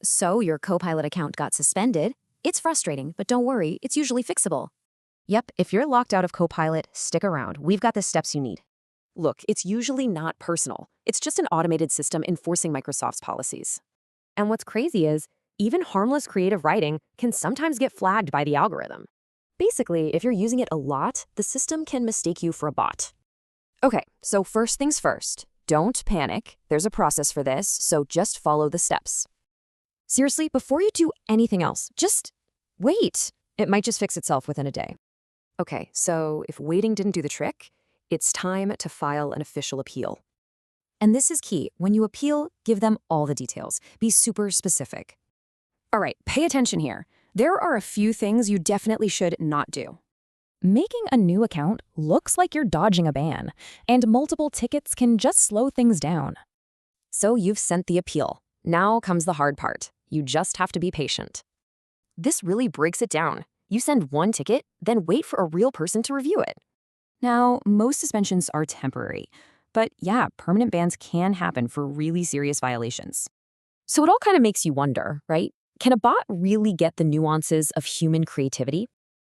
So your Copilot account got suspended. It's frustrating, but don't worry, it's usually fixable. Yep, if you're locked out of Copilot, stick around. We've got the steps you need. Look, it's usually not personal. It's just an automated system enforcing Microsoft's policies. And what's crazy is, even harmless creative writing can sometimes get flagged by the algorithm. Basically, if you're using it a lot, the system can mistake you for a bot. Okay, so first things first, don't panic. There's a process for this, so just follow the steps. Seriously, before you do anything else, just wait. It might just fix itself within a day. Okay, so if waiting didn't do the trick, it's time to file an official appeal. And this is key. When you appeal, give them all the details. Be super specific. All right, pay attention here. There are a few things you definitely should not do. Making a new account looks like you're dodging a ban, and multiple tickets can just slow things down. So you've sent the appeal. Now comes the hard part. You just have to be patient. This really breaks it down. You send one ticket, then wait for a real person to review it. Now, most suspensions are temporary, but yeah, permanent bans can happen for really serious violations. So it all kind of makes you wonder, right? Can a bot really get the nuances of human creativity?